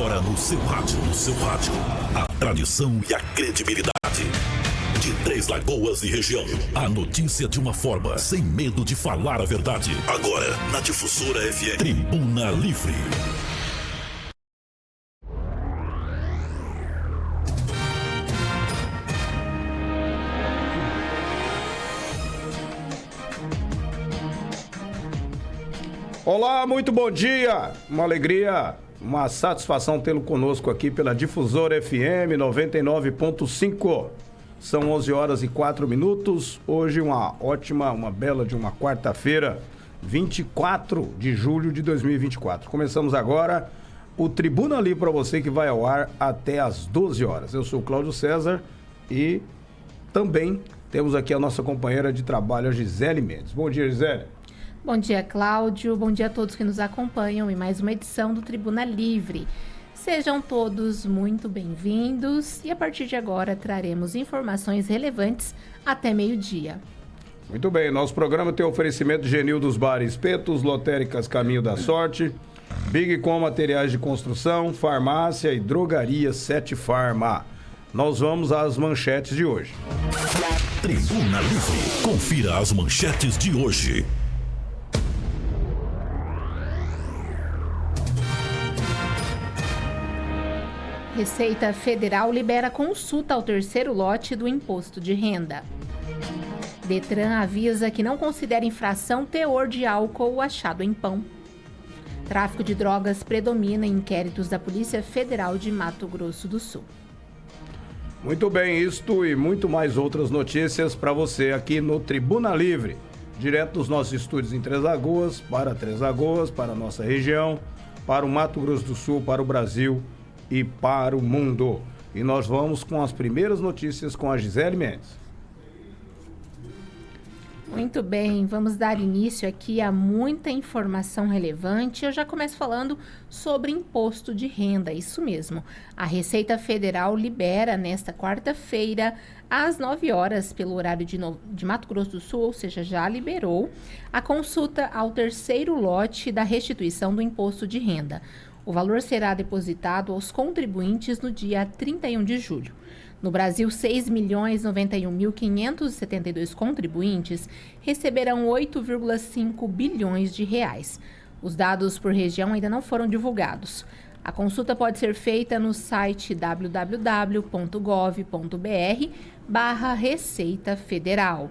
Agora no seu rádio, a tradição e a credibilidade. De Três Lagoas e região, a notícia de uma forma, sem medo de falar a verdade. Agora, na Difusora FM, Tribuna Livre. Olá, muito bom dia, uma alegria, uma satisfação tê-lo conosco aqui pela Difusora FM 99.5. São 11 horas e 4 minutos, hoje uma bela de uma quarta-feira, 24 de julho de 2024. Começamos agora o Tribuna Livre para você que vai ao ar até às 12 horas. Eu sou o Cláudio César e também temos aqui a nossa companheira de trabalho, a Gisele Mendes. Bom dia, Gisele. Bom dia, Cláudio. Bom dia a todos que nos acompanham em mais uma edição do Tribuna Livre. Sejam todos muito bem-vindos e a partir de agora traremos informações relevantes até meio-dia. Muito bem, nosso programa tem oferecimento de Genil dos Bares Espetos, Lotéricas Caminho da Sorte, Big Com Materiais de Construção, Farmácia e Drogaria 7 Farma. Nós vamos às manchetes de hoje. Tribuna Livre. Confira as manchetes de hoje. Receita Federal libera consulta ao terceiro lote do imposto de renda. Detran avisa que não considera infração teor de álcool achado em pão. Tráfico de drogas predomina em inquéritos da Polícia Federal de Mato Grosso do Sul. Muito bem, isto e muito mais outras notícias para você aqui no Tribuna Livre, direto dos nossos estúdios em Três Lagoas, para a nossa região, para o Mato Grosso do Sul, para o Brasil e para o mundo. E nós vamos com as primeiras notícias com a Gisele Mendes. Muito bem, vamos dar início aqui a muita informação relevante. Eu já começo falando sobre imposto de renda, isso mesmo. A Receita Federal libera nesta quarta-feira, às 9 horas, pelo horário de Mato Grosso do Sul, ou seja, já liberou, a consulta ao terceiro lote da restituição do imposto de renda. O valor será depositado aos contribuintes no dia 31 de julho. No Brasil, 6.091.572 contribuintes receberão 8,5 bilhões de reais. Os dados por região ainda não foram divulgados. A consulta pode ser feita no site www.gov.br/Receita Federal.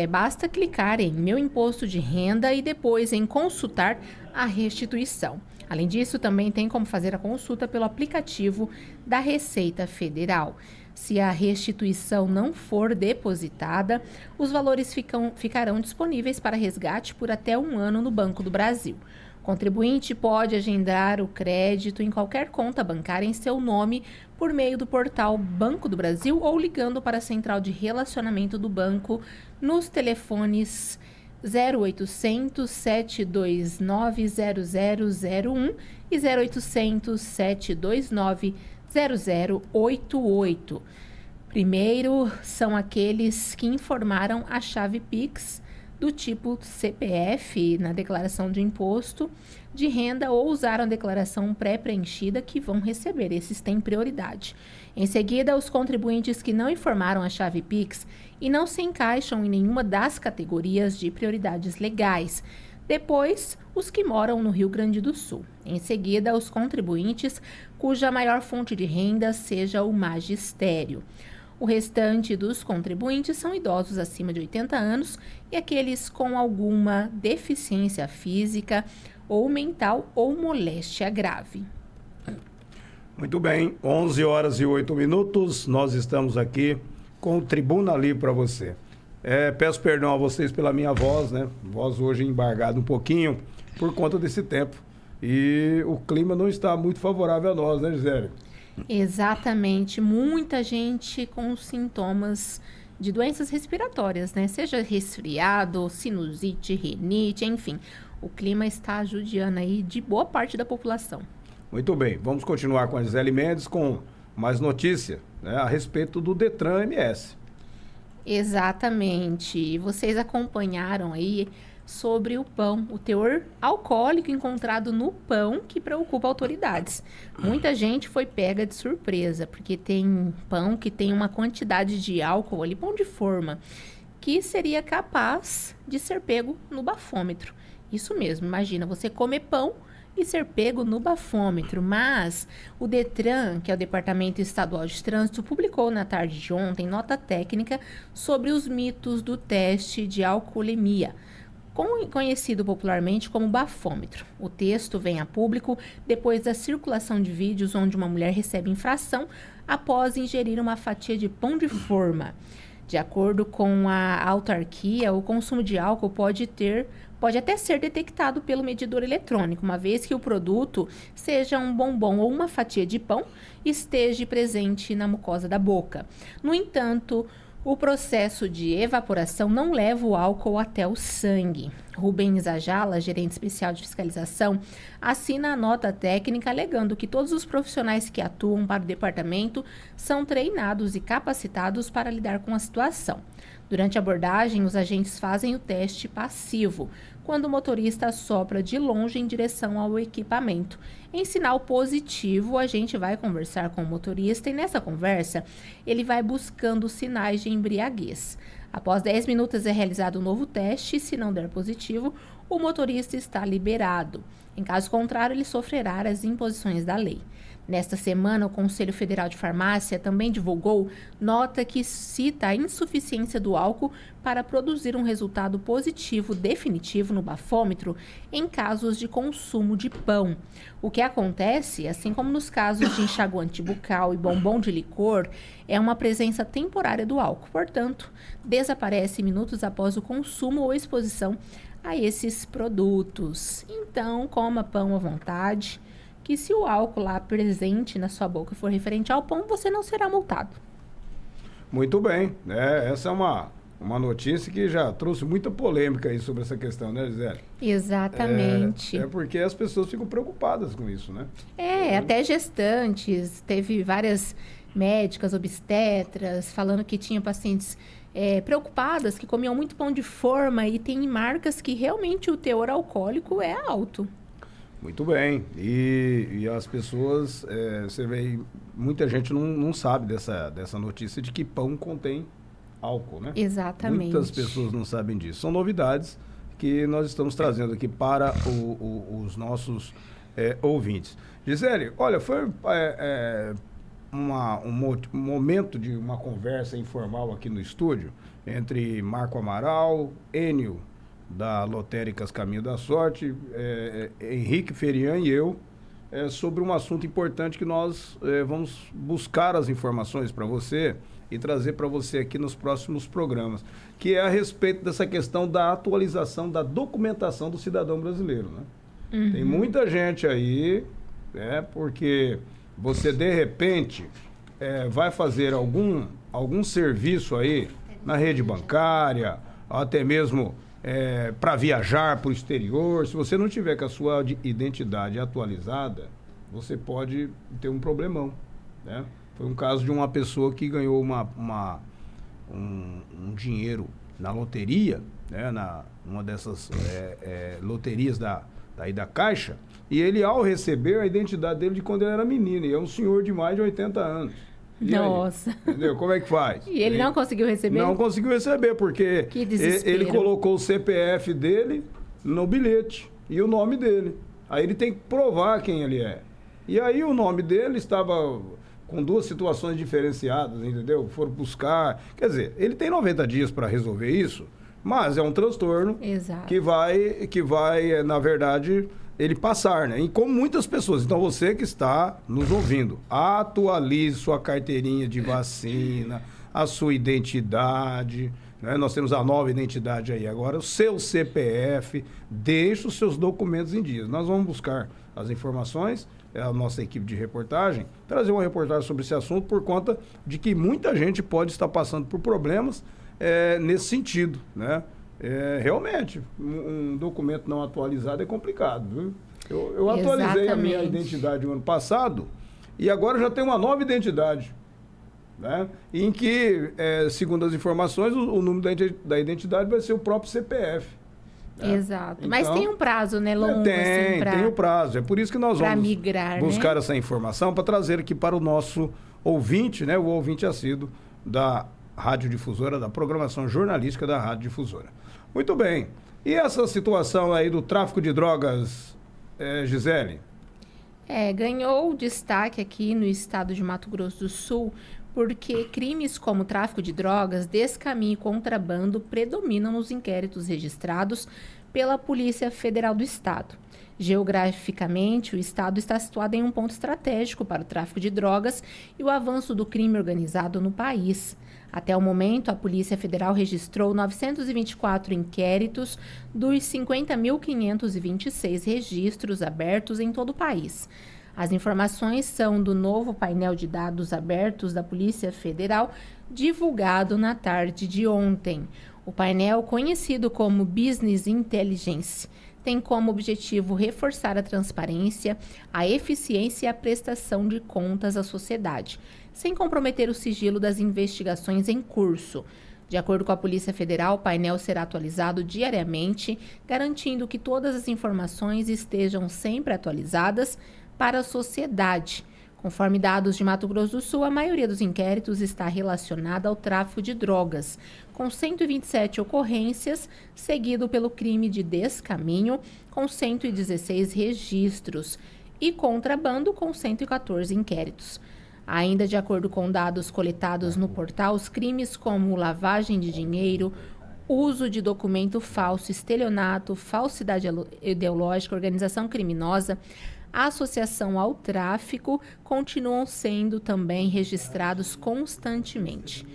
Basta clicar em Meu Imposto de Renda e depois em Consultar a Restituição. Além disso, também tem como fazer a consulta pelo aplicativo da Receita Federal. Se a restituição não for depositada, os valores ficarão disponíveis para resgate por até 1 ano no Banco do Brasil. O contribuinte pode agendar o crédito em qualquer conta bancária em seu nome por meio do portal Banco do Brasil ou ligando para a central de relacionamento do banco nos telefones 0800 729 0001 e 0800 729 0088. Primeiro são aqueles que informaram a chave Pix do tipo CPF na declaração de imposto de renda ou usaram a declaração pré-preenchida que vão receber. Esses têm prioridade. Em seguida, os contribuintes que não informaram a chave Pix e não se encaixam em nenhuma das categorias de prioridades legais. Depois, os que moram no Rio Grande do Sul. Em seguida, os contribuintes cuja maior fonte de renda seja o magistério. O restante dos contribuintes são idosos acima de 80 anos e aqueles com alguma deficiência física ou mental ou moléstia grave. Muito bem, 11 horas e 8 minutos, nós estamos aqui com o Tribuna Livre para você. Peço perdão a vocês pela minha voz, né? Voz hoje embargada um pouquinho por conta desse tempo. E o clima não está muito favorável a nós, né, Gisele? Exatamente. Muita gente com sintomas de doenças respiratórias, né? Seja resfriado, sinusite, rinite, enfim. O clima está judiando aí de boa parte da população. Muito bem, vamos continuar com a Gisele Mendes com mais notícia, né, a respeito do Detran MS. Exatamente. Vocês acompanharam aí sobre o pão, o teor alcoólico encontrado no pão que preocupa autoridades. Muita gente foi pega de surpresa, porque tem pão que tem uma quantidade de álcool ali, pão de forma, que seria capaz de ser pego no bafômetro. Isso mesmo, imagina você comer pão e ser pego no bafômetro. Mas o DETRAN, que é o Departamento Estadual de Trânsito, publicou na tarde de ontem nota técnica sobre os mitos do teste de alcoolemia, conhecido popularmente como bafômetro. O texto vem a público depois da circulação de vídeos onde uma mulher recebe infração após ingerir uma fatia de pão de forma. De acordo com a autarquia, o consumo de álcool pode até ser detectado pelo medidor eletrônico, uma vez que o produto, seja um bombom ou uma fatia de pão, esteja presente na mucosa da boca. No entanto, o processo de evaporação não leva o álcool até o sangue. Rubens Ajala, gerente especial de fiscalização, assina a nota técnica alegando que todos os profissionais que atuam para o departamento são treinados e capacitados para lidar com a situação. Durante a abordagem, os agentes fazem o teste passivo, quando o motorista assopra de longe em direção ao equipamento. Em sinal positivo, a gente vai conversar com o motorista e nessa conversa ele vai buscando sinais de embriaguez. Após 10 minutos é realizado um novo teste e se não der positivo, o motorista está liberado. Em caso contrário, ele sofrerá as imposições da lei. Nesta semana, o Conselho Federal de Farmácia também divulgou nota que cita a insuficiência do álcool para produzir um resultado positivo definitivo no bafômetro em casos de consumo de pão. O que acontece, assim como nos casos de enxaguante bucal e bombom de licor, é uma presença temporária do álcool. Portanto, desaparece minutos após o consumo ou exposição a esses produtos. Então, coma pão à vontade, que se o álcool lá presente na sua boca for referente ao pão, você não será multado. Muito bem. Essa é uma notícia que já trouxe muita polêmica aí sobre essa questão, né, Gisele? Exatamente. É porque as pessoas ficam preocupadas com isso, né? Até gestantes, teve várias médicas, obstetras, falando que tinha pacientes preocupadas, que comiam muito pão de forma e tem marcas que realmente o teor alcoólico é alto. Muito bem. E as pessoas, você vê, muita gente não sabe dessa notícia de que pão contém álcool, né? Exatamente. Muitas pessoas não sabem disso. São novidades que nós estamos trazendo aqui para os nossos ouvintes. Gisele, olha, foi um momento de uma conversa informal aqui no estúdio entre Marco Amaral, Enio, da Lotéricas Caminho da Sorte, Henrique Ferian e eu, sobre um assunto importante que nós vamos buscar as informações para você e trazer para você aqui nos próximos programas, que é a respeito dessa questão da atualização da documentação do cidadão brasileiro, né? Uhum. Tem muita gente aí, porque você de repente vai fazer algum serviço aí na rede bancária, até mesmo para viajar para o exterior. Se você não tiver com a sua identidade atualizada, você pode ter um problemão, né? Foi um caso de uma pessoa que ganhou um dinheiro na loteria, né? Uma dessas loterias da Caixa, e ele, ao receber a identidade dele de quando ele era menino, e é um senhor de mais de 80 anos. E nossa. aí, entendeu? Como é que faz? E ele não conseguiu receber? Não conseguiu receber, porque ele colocou o CPF dele no bilhete e o nome dele. Aí ele tem que provar quem ele é. E aí o nome dele estava com duas situações diferenciadas, entendeu? Foram buscar... Quer dizer, ele tem 90 dias para resolver isso, mas é um transtorno. Exato. que vai, na verdade, ele passar, né? E como muitas pessoas. Então, você que está nos ouvindo, atualize sua carteirinha de vacina, a sua identidade, né? Nós temos a nova identidade aí agora, o seu CPF, deixe os seus documentos em dias. Nós vamos buscar as informações, a nossa equipe de reportagem, trazer uma reportagem sobre esse assunto, por conta de que muita gente pode estar passando por problemas nesse sentido, né? Realmente, um documento não atualizado é complicado, viu? Eu atualizei a minha identidade no ano passado e agora já tenho uma nova identidade, né? Em que, segundo as informações, o número da identidade vai ser o próprio CPF. Né? Exato. Então, mas tem um prazo, né, longo? Tem o prazo. É por isso que nós vamos migrar, buscar né? essa informação para trazer aqui para o nosso ouvinte, né, o ouvinte assíduo da radiodifusora, da programação jornalística da radiodifusora. Muito bem. E essa situação aí do tráfico de drogas, Gisele? Ganhou destaque aqui no estado de Mato Grosso do Sul, porque crimes como tráfico de drogas, descaminho e contrabando predominam nos inquéritos registrados pela Polícia Federal do Estado. Geograficamente, o estado está situado em um ponto estratégico para o tráfico de drogas e o avanço do crime organizado no país. Até o momento, a Polícia Federal registrou 924 inquéritos dos 50.526 registros abertos em todo o país. As informações são do novo painel de dados abertos da Polícia Federal, divulgado na tarde de ontem. O painel, conhecido como Business Intelligence, tem como objetivo reforçar a transparência, a eficiência e a prestação de contas à sociedade, sem comprometer o sigilo das investigações em curso. De acordo com a Polícia Federal, o painel será atualizado diariamente, garantindo que todas as informações estejam sempre atualizadas para a sociedade. Conforme dados de Mato Grosso do Sul, a maioria dos inquéritos está relacionada ao tráfico de drogas, com 127 ocorrências, seguido pelo crime de descaminho, com 116 registros, e contrabando, com 114 inquéritos. Ainda de acordo com dados coletados no portal, os crimes como lavagem de dinheiro, uso de documento falso, estelionato, falsidade ideológica, organização criminosa, associação ao tráfico, continuam sendo também registrados constantemente.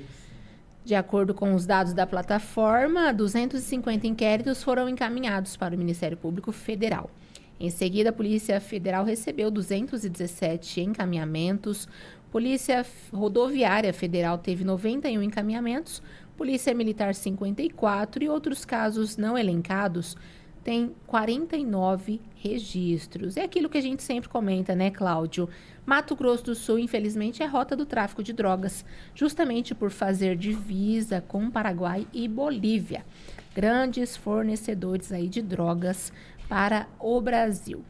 De acordo com os dados da plataforma, 250 inquéritos foram encaminhados para o Ministério Público Federal. Em seguida, a Polícia Federal recebeu 217 encaminhamentos, Polícia Rodoviária Federal teve 91 encaminhamentos, Polícia Militar 54 e outros casos não elencados tem 49 registros. É aquilo que a gente sempre comenta, né, Cláudio? Mato Grosso do Sul, infelizmente, é rota do tráfico de drogas, justamente por fazer divisa com Paraguai e Bolívia, grandes fornecedores aí de drogas para o Brasil.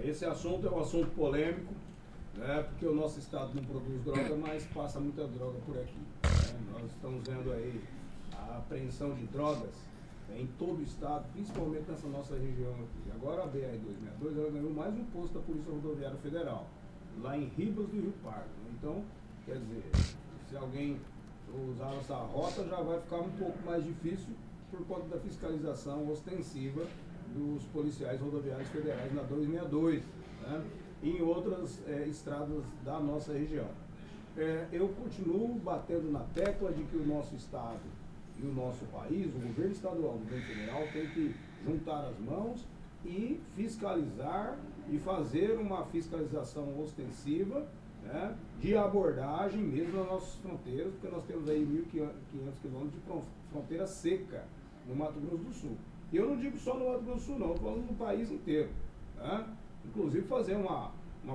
Esse assunto é um assunto polêmico, né, porque o nosso estado não produz droga, mas passa muita droga por aqui. Né? Nós estamos vendo aí a apreensão de drogas em todo o estado, principalmente nessa nossa região aqui. Agora a BR-262 ela ganhou mais um posto da Polícia Rodoviária Federal, lá em Ribas do Rio Pardo. Né? Então, quer dizer, se alguém usar essa rota, já vai ficar um pouco mais difícil por conta da fiscalização ostensiva dos policiais rodoviários federais na 262, né? E em outras estradas da nossa região. Eu continuo batendo na tecla de que o nosso estado e o nosso país, o governo estadual, o governo federal, tem que juntar as mãos e fiscalizar e fazer uma fiscalização ostensiva, né, de abordagem mesmo nas nossas fronteiras, porque nós temos aí 1.500 quilômetros de fronteira seca no Mato Grosso do Sul. E eu não digo só no Mato Grosso do Sul, não, estou falando no país inteiro. Né? Inclusive fazer uma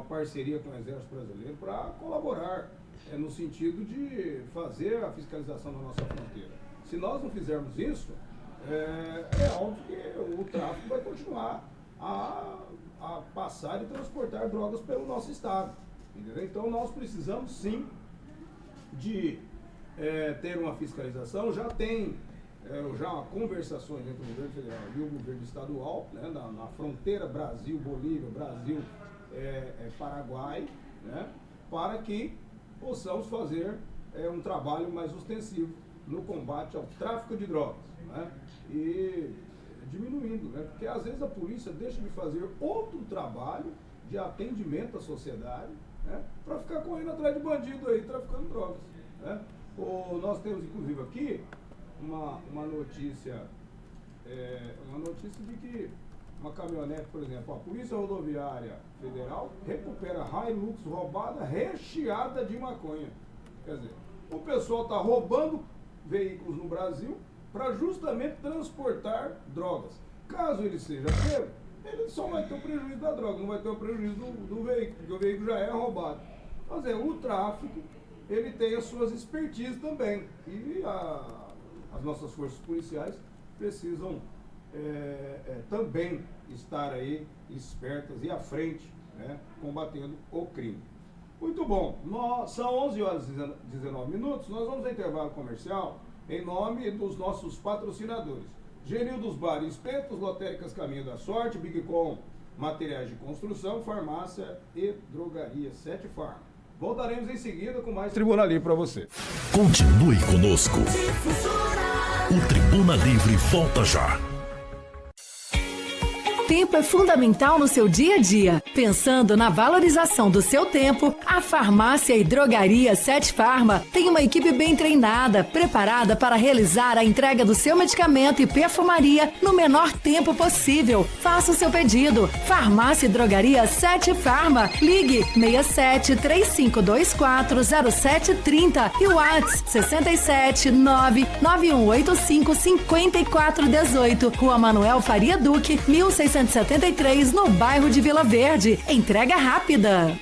parceria com o Exército Brasileiro para colaborar no sentido de fazer a fiscalização da nossa fronteira. Se nós não fizermos isso, é óbvio que o tráfico vai continuar a passar e transportar drogas pelo nosso estado. Entendeu? Então nós precisamos sim de ter uma fiscalização. Já tem conversações entre o governo federal e o governo estadual, né, na fronteira Brasil-Bolívia, Brasil-Paraguai, né, para que possamos fazer um trabalho mais ostensivo no combate ao tráfico de drogas, né? E diminuindo, né? Porque às vezes a polícia deixa de fazer outro trabalho de atendimento à sociedade, né? Para ficar correndo atrás de bandido aí, traficando drogas, né? Nós temos inclusive aqui uma notícia de que uma caminhonete, por exemplo, a Polícia Rodoviária Federal recupera Hilux roubada recheada de maconha. Quer dizer, o pessoal está roubando veículos no Brasil para justamente transportar drogas. Caso ele seja pego, ele só vai ter o prejuízo da droga, não vai ter o prejuízo do veículo, porque o veículo já é roubado. Mas o tráfico, ele tem as suas expertises também. E as nossas forças policiais precisam também estar aí espertas e à frente, né, combatendo o crime. Muito bom, são 11 horas e 19 minutos, nós vamos ao intervalo comercial em nome dos nossos patrocinadores. Genil dos Bar e Espetos, Lotéricas Caminho da Sorte, Big Com Materiais de Construção, Farmácia e Drogaria 7 Farma. Voltaremos em seguida com mais Tribuna Livre para você. Continue conosco. O Tribuna Livre volta já. Tempo é fundamental no seu dia a dia. Pensando na valorização do seu tempo, a Farmácia e Drogaria 7 Farma tem uma equipe bem treinada, preparada para realizar a entrega do seu medicamento e perfumaria no menor tempo possível. Faça o seu pedido. Farmácia e Drogaria 7 Farma. Ligue 67 3524 0730 e o WhatsApp 67 99185 5418. Rua Manuel Faria Duque, 1673, no bairro de Vila Verde. Entrega rápida.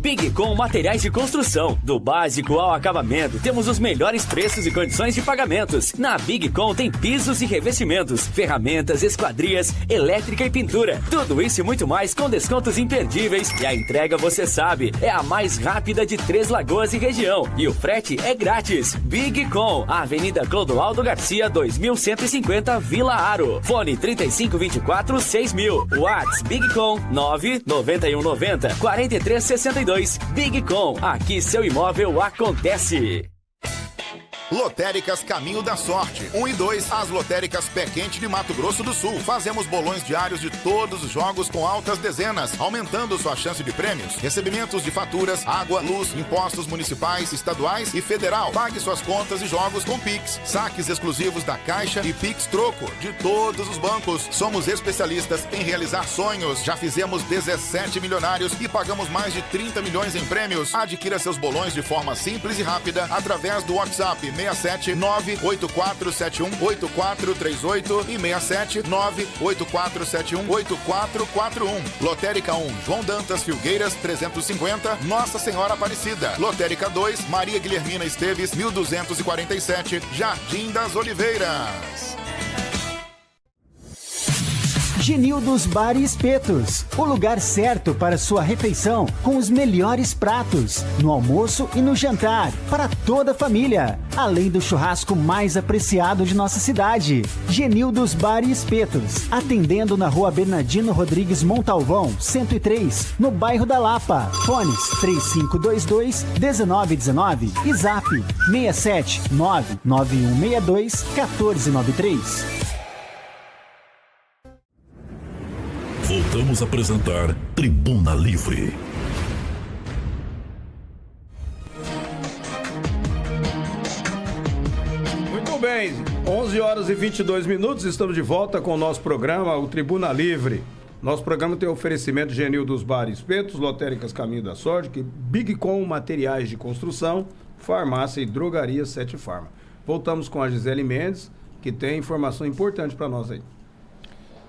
Big Com Materiais de Construção. Do básico ao acabamento, temos os melhores preços e condições de pagamentos. Na Big Com tem pisos e revestimentos, ferramentas, esquadrias, elétrica e pintura. Tudo isso e muito mais com descontos imperdíveis. E a entrega, você sabe, é a mais rápida de Três Lagoas e região. E o frete é grátis. Big Com, Avenida Clodoaldo Garcia, 2150, Vila Aro. Fone 3524-6000. WhatsApp Big Com 99190-4362. Big Com, aqui seu imóvel acontece. Lotéricas Caminho da Sorte. 1 e 2, as lotéricas Pé Quente de Mato Grosso do Sul. Fazemos bolões diários de todos os jogos com altas dezenas, aumentando sua chance de prêmios. Recebimentos de faturas, água, luz, impostos municipais, estaduais e federal. Pague suas contas e jogos com Pix. Saques exclusivos da Caixa e Pix Troco de todos os bancos. Somos especialistas em realizar sonhos. Já fizemos 17 milionários e pagamos mais de 30 milhões em prêmios. Adquira seus bolões de forma simples e rápida através do WhatsApp 67 98471 8438 e 67 98471 8441. Lotérica 1, João Dantas Filgueiras 350, Nossa Senhora Aparecida. Lotérica 2, Maria Guilhermina Esteves 1247, Jardim das Oliveiras. Genil dos Bar e Espetos, o lugar certo para sua refeição com os melhores pratos, no almoço e no jantar, para toda a família, além do churrasco mais apreciado de nossa cidade. Genil dos Bar e Espetos, atendendo na Rua Bernardino Rodrigues Montalvão, 103, no bairro da Lapa. Fones 3522-1919 e Zap 67 99162-1493. Voltamos a apresentar Tribuna Livre. Muito bem, 11 horas e 22 minutos, estamos de volta com o nosso programa, o Tribuna Livre. Nosso programa tem oferecimento Genil dos Bar e Espetos, Lotéricas Caminho da Sorte, Big Com Materiais de Construção, Farmácia e Drogaria 7 Farma. Voltamos com a Gisele Mendes, que tem informação importante para nós aí.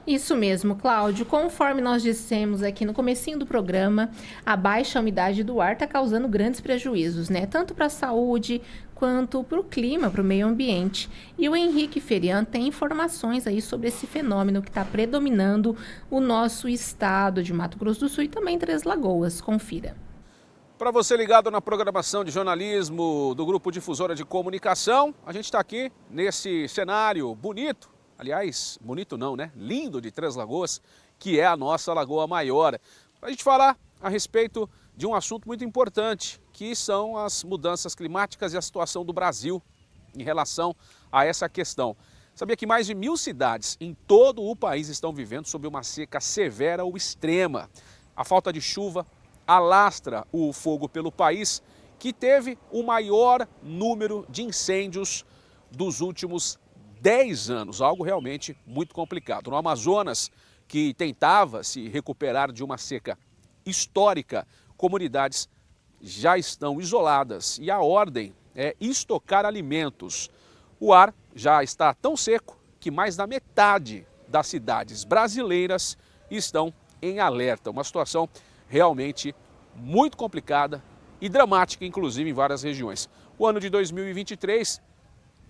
Isso mesmo, Cláudio. Conforme nós dissemos aqui no comecinho do programa, a baixa umidade do ar está causando grandes prejuízos, né? Tanto para a saúde quanto para o clima, para o meio ambiente. E o Henrique Ferian tem informações aí sobre esse fenômeno que está predominando o nosso estado de Mato Grosso do Sul e também Três Lagoas. Confira. Para você ligado na programação de jornalismo do Grupo Difusora de Comunicação, a gente está aqui nesse cenário bonito. Aliás, bonito não, né? Lindo de Três Lagoas, que é a nossa Lagoa Maior. Para a gente falar a respeito de um assunto muito importante, que são as mudanças climáticas e a situação do Brasil em relação a essa questão. Sabia que mais de 1000 cidades em todo o país estão vivendo sob uma seca severa ou extrema. A falta de chuva alastra o fogo pelo país, que teve o maior número de incêndios dos últimos 10 anos, algo realmente muito complicado. No Amazonas, que tentava se recuperar de uma seca histórica, comunidades já estão isoladas e a ordem é estocar alimentos. O ar já está tão seco que mais da metade das cidades brasileiras estão em alerta. Uma situação realmente muito complicada e dramática, inclusive em várias regiões. O ano de 2023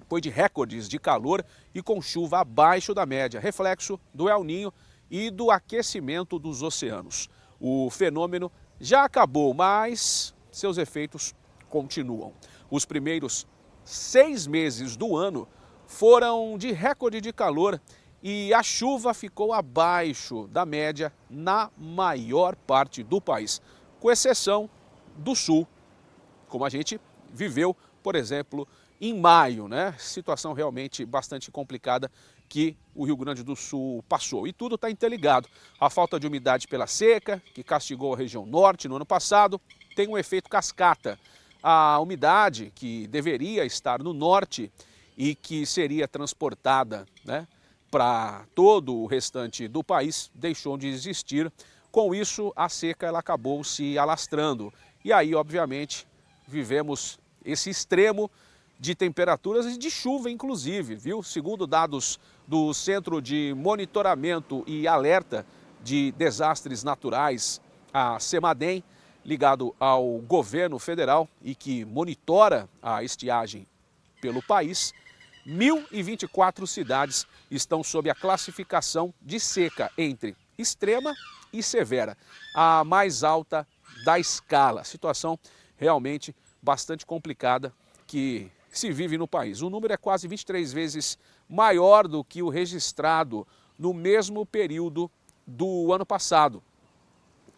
foi de recordes de calor e com chuva abaixo da média, reflexo do El Niño e do aquecimento dos oceanos. O fenômeno já acabou, mas seus efeitos continuam. Os primeiros 6 meses do ano foram de recorde de calor e a chuva ficou abaixo da média na maior parte do país, com exceção do sul, como a gente viveu, por exemplo, em maio, né? Situação realmente bastante complicada que o Rio Grande do Sul passou. E tudo está interligado. A falta de umidade pela seca, que castigou a região norte no ano passado, tem um efeito cascata. A umidade que deveria estar no norte e que seria transportada, né, para todo o restante do país, deixou de existir. Com isso, a seca ela acabou se alastrando. E aí, obviamente, vivemos esse extremo de temperaturas e de chuva, inclusive, viu? Segundo dados do Centro de Monitoramento e Alerta de Desastres Naturais, a CEMADEM, ligado ao governo federal e que monitora a estiagem pelo país, 1.024 cidades estão sob a classificação de seca entre extrema e severa, a mais alta da escala. Situação realmente bastante complicada que se vive no país. O número é quase 23 vezes maior do que o registrado no mesmo período do ano passado,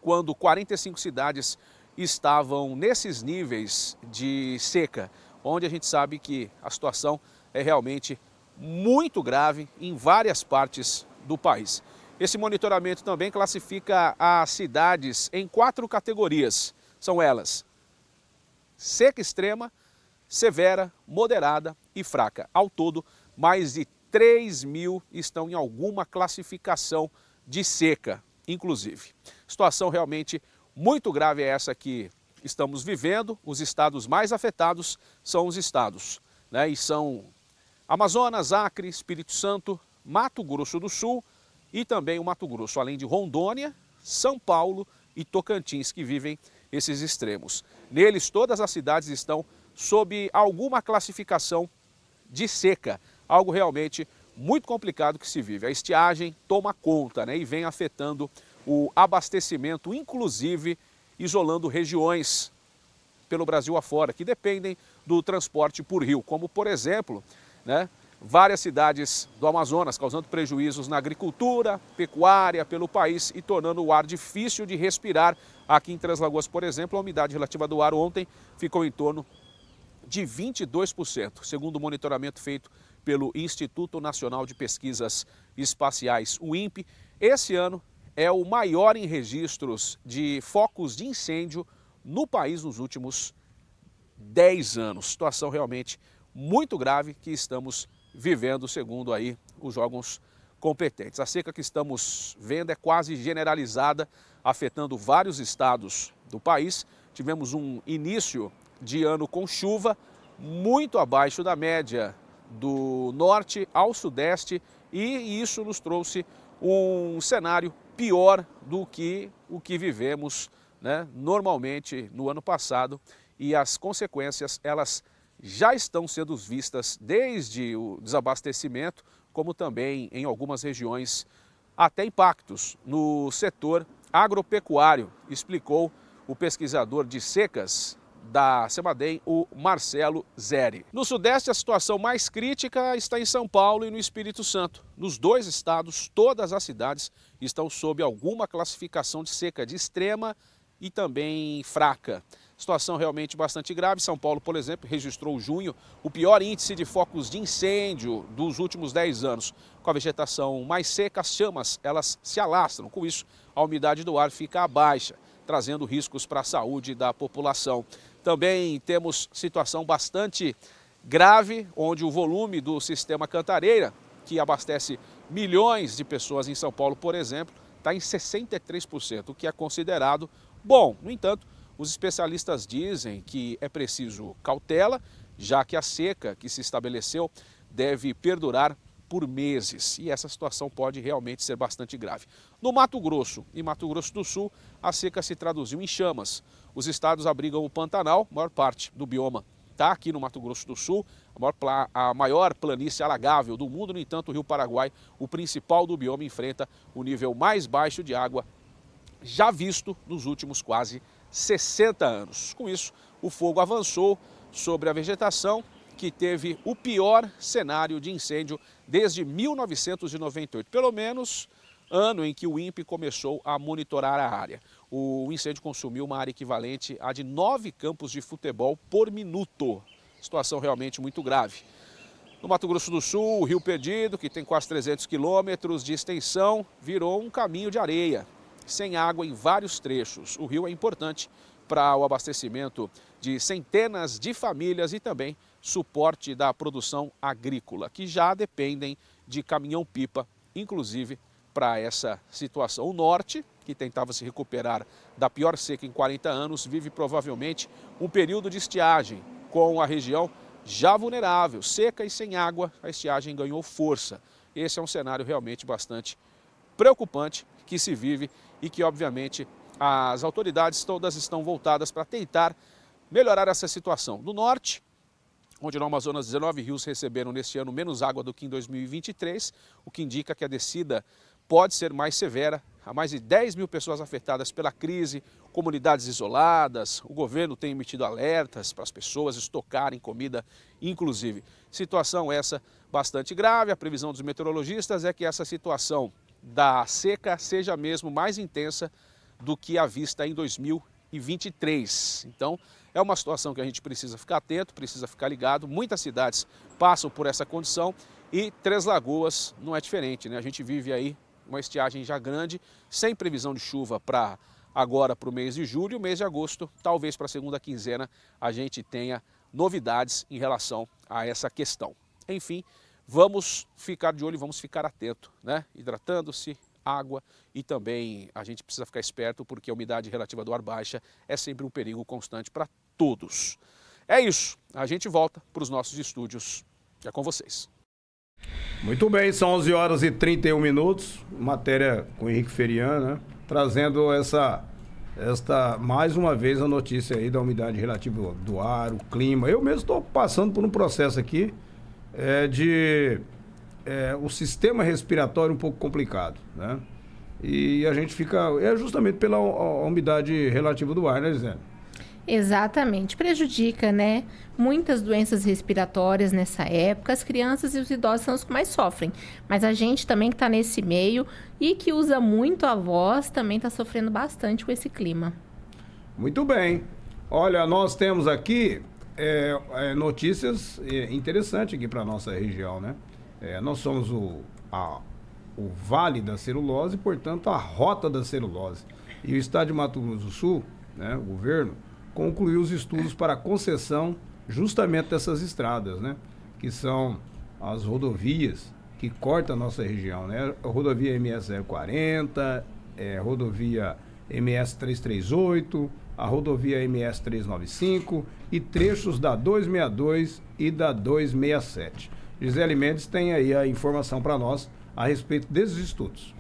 quando 45 cidades estavam nesses níveis de seca, onde a gente sabe que a situação é realmente muito grave em várias partes do país. Esse monitoramento também classifica as cidades em 4 categorias. São elas: seca extrema, severa, moderada e fraca. Ao todo, mais de 3.000 estão em alguma classificação de seca, inclusive. Situação realmente muito grave é essa que estamos vivendo. Os estados mais afetados são os estados, né? E são Amazonas, Acre, Espírito Santo, Mato Grosso do Sul e também o Mato Grosso, além de Rondônia, São Paulo e Tocantins, que vivem esses extremos. Neles, todas as cidades estão sob alguma classificação de seca, algo realmente muito complicado que se vive. A estiagem toma conta, né, e vem afetando o abastecimento, inclusive isolando regiões pelo Brasil afora, que dependem do transporte por rio, como por exemplo, né, várias cidades do Amazonas, causando prejuízos na agricultura, pecuária pelo país e tornando o ar difícil de respirar. Aqui em Três Lagoas, por exemplo, a umidade relativa do ar ontem ficou em torno de 22%, segundo o monitoramento feito pelo Instituto Nacional de Pesquisas Espaciais, o INPE. Esse ano é o maior em registros de focos de incêndio no país nos últimos 10 anos. Situação realmente muito grave que estamos vivendo, segundo aí os órgãos competentes. A seca que estamos vendo é quase generalizada, afetando vários estados do país. Tivemos um início de ano com chuva muito abaixo da média do norte ao sudeste e isso nos trouxe um cenário pior do que o que vivemos, né, normalmente no ano passado, e as consequências elas já estão sendo vistas desde o desabastecimento, como também em algumas regiões até impactos no setor agropecuário, explicou o pesquisador de secas da CEMADEM, o Marcelo Zeri. No Sudeste, a situação mais crítica está em São Paulo e no Espírito Santo. Nos 2 estados, todas as cidades estão sob alguma classificação de seca de extrema e também fraca. Situação realmente bastante grave. São Paulo, por exemplo, registrou junho o pior índice de focos de incêndio dos últimos 10 anos. Com a vegetação mais seca, as chamas elas se alastram. Com isso, a umidade do ar fica baixa, trazendo riscos para a saúde da população. Também temos situação bastante grave, onde o volume do sistema Cantareira, que abastece milhões de pessoas em São Paulo, por exemplo, está em 63%, o que é considerado bom. No entanto, os especialistas dizem que é preciso cautela, já que a seca que se estabeleceu deve perdurar por meses e essa situação pode realmente ser bastante grave. No Mato Grosso e Mato Grosso do Sul, a seca se traduziu em chamas. Os estados abrigam o Pantanal, maior parte do bioma está aqui no Mato Grosso do Sul, a maior planície alagável do mundo. No entanto, o Rio Paraguai, o principal do bioma, enfrenta o nível mais baixo de água já visto nos últimos quase 60 anos. Com isso, o fogo avançou sobre a vegetação, que teve o pior cenário de incêndio desde 1998, pelo menos ano em que o INPE começou a monitorar a área. O incêndio consumiu uma área equivalente a de 9 campos de futebol por minuto. Situação realmente muito grave. No Mato Grosso do Sul, o Rio Perdido, que tem quase 300 quilômetros de extensão, virou um caminho de areia, sem água em vários trechos. O rio é importante para o abastecimento de centenas de famílias e também suporte da produção agrícola, que já dependem de caminhão-pipa, inclusive para essa situação. O norte, que tentava se recuperar da pior seca em 40 anos, vive provavelmente um período de estiagem, com a região já vulnerável, seca e sem água. A estiagem ganhou força. Esse é um cenário realmente bastante preocupante que se vive e que, obviamente, as autoridades todas estão voltadas para tentar melhorar essa situação. No norte, onde no Amazonas 19 rios receberam neste ano menos água do que em 2023, o que indica que a descida pode ser mais severa. Há mais de 10 mil pessoas afetadas pela crise, comunidades isoladas. O governo tem emitido alertas para as pessoas estocarem comida, inclusive. Situação essa bastante grave. A previsão dos meteorologistas é que essa situação da seca seja mesmo mais intensa do que a vista em 2023. Então, é uma situação que a gente precisa ficar atento, precisa ficar ligado. Muitas cidades passam por essa condição e Três Lagoas não é diferente, né? A gente vive aí uma estiagem já grande, sem previsão de chuva para agora para o mês de julho. O mês de agosto, talvez para a segunda quinzena, a gente tenha novidades em relação a essa questão. Enfim, vamos ficar de olho, vamos ficar atento, né? Hidratando-se, água, e também a gente precisa ficar esperto porque a umidade relativa do ar baixa é sempre um perigo constante para todos. É isso, a gente volta para os nossos estúdios. É com vocês. Muito bem, são 11 horas e 31 minutos, matéria com o Henrique Ferian, né? Trazendo esta mais uma vez a notícia aí da umidade relativa do ar, o clima. Eu mesmo estou passando por um processo aqui o sistema respiratório um pouco complicado, né? E a gente fica, justamente pela umidade relativa do ar, né, Gisele? Exatamente, prejudica, né? Muitas doenças respiratórias nessa época, as crianças e os idosos são os que mais sofrem. Mas a gente também que está nesse meio e que usa muito a voz, também está sofrendo bastante com esse clima. Muito bem. Olha, nós temos aqui notícias interessantes aqui para a nossa região, né? Nós somos o Vale da Celulose, portanto, a Rota da Celulose. E o Estado de Mato Grosso do Sul, né, o governo, concluiu os estudos para a concessão justamente dessas estradas, né? Que são as rodovias que cortam a nossa região, né? A rodovia MS 040, rodovia MS 338, a rodovia MS 395 e trechos da 262 e da 267. Gisele Mendes tem aí a informação para nós a respeito desses estudos.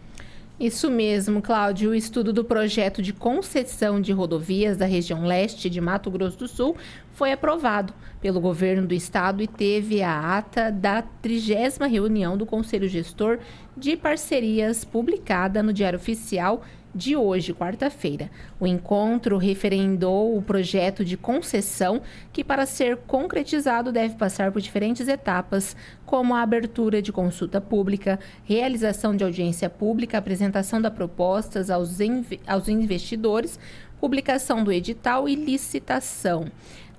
Isso mesmo, Cláudio. O estudo do projeto de concessão de rodovias da região leste de Mato Grosso do Sul foi aprovado pelo governo do estado e teve a ata da 30ª reunião do Conselho Gestor de Parcerias publicada no Diário Oficial de hoje, quarta-feira. O encontro referendou o projeto de concessão que, para ser concretizado, deve passar por diferentes etapas, como a abertura de consulta pública, realização de audiência pública, apresentação das propostas aos investidores, publicação do edital e licitação.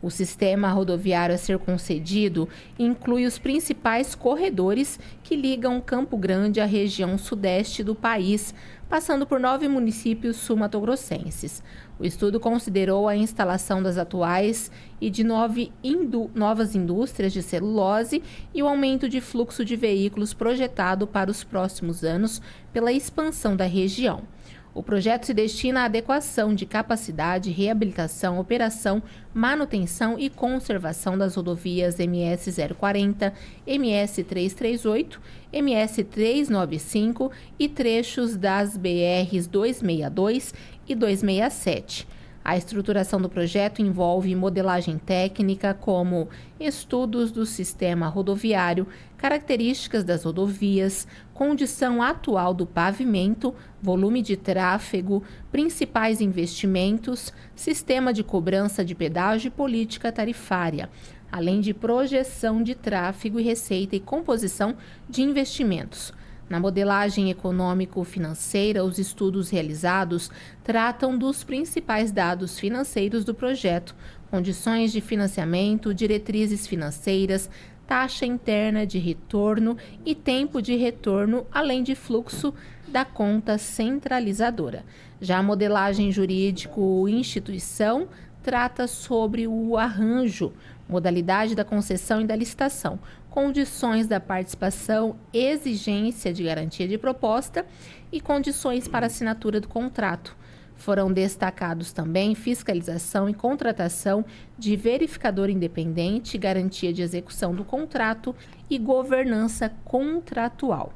O sistema rodoviário a ser concedido inclui os principais corredores que ligam Campo Grande à região sudeste do país, passando por 9 municípios sul-matogrossenses. O estudo considerou a instalação das atuais e de novas indústrias de celulose e o aumento de fluxo de veículos projetado para os próximos anos pela expansão da região. O projeto se destina à adequação de capacidade, reabilitação, operação, manutenção e conservação das rodovias MS 040, MS 338, MS 395 e trechos das BRs 262 e 267. A estruturação do projeto envolve modelagem técnica, como estudos do sistema rodoviário, características das rodovias, condição atual do pavimento, volume de tráfego, principais investimentos, sistema de cobrança de pedágio e política tarifária, além de projeção de tráfego e receita e composição de investimentos. Na modelagem econômico-financeira, os estudos realizados tratam dos principais dados financeiros do projeto, condições de financiamento, diretrizes financeiras, taxa interna de retorno e tempo de retorno, além de fluxo da conta centralizadora. Já a modelagem jurídico-instituição trata sobre o arranjo, modalidade da concessão e da licitação, condições da participação, exigência de garantia de proposta e condições para assinatura do contrato. Foram destacados também fiscalização e contratação de verificador independente, garantia de execução do contrato e governança contratual.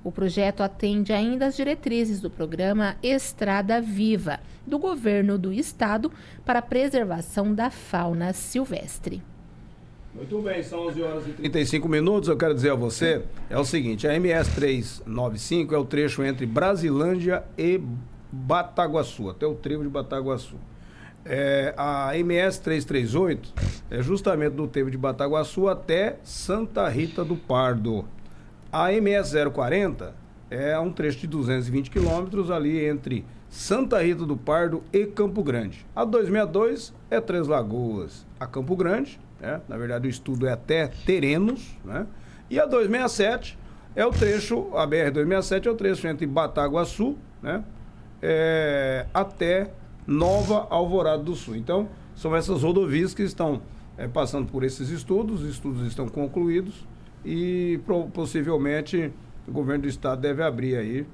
O projeto atende ainda às diretrizes do programa Estrada Viva, do Governo do Estado para a preservação da fauna silvestre. Muito bem, são 11 horas e 35 minutos. Eu quero dizer a você, é o seguinte, a MS 395 é o trecho entre Brasilândia e Bataguaçu, até o trevo de Bataguaçu. A MS 338 é justamente do trevo de Bataguaçu até Santa Rita do Pardo. A MS 040 é um trecho de 220 quilômetros ali entre Santa Rita do Pardo e Campo Grande. A 262 é Três Lagoas a Campo Grande, né? Na verdade o estudo é até Terenos, né? E a 267 é o trecho, a BR-267 é o trecho entre Bataguaçu, né? Até Nova Alvorada do Sul. Então, são essas rodovias que estão passando por esses estudos, os estudos estão concluídos e possivelmente o governo do estado deve abrir aí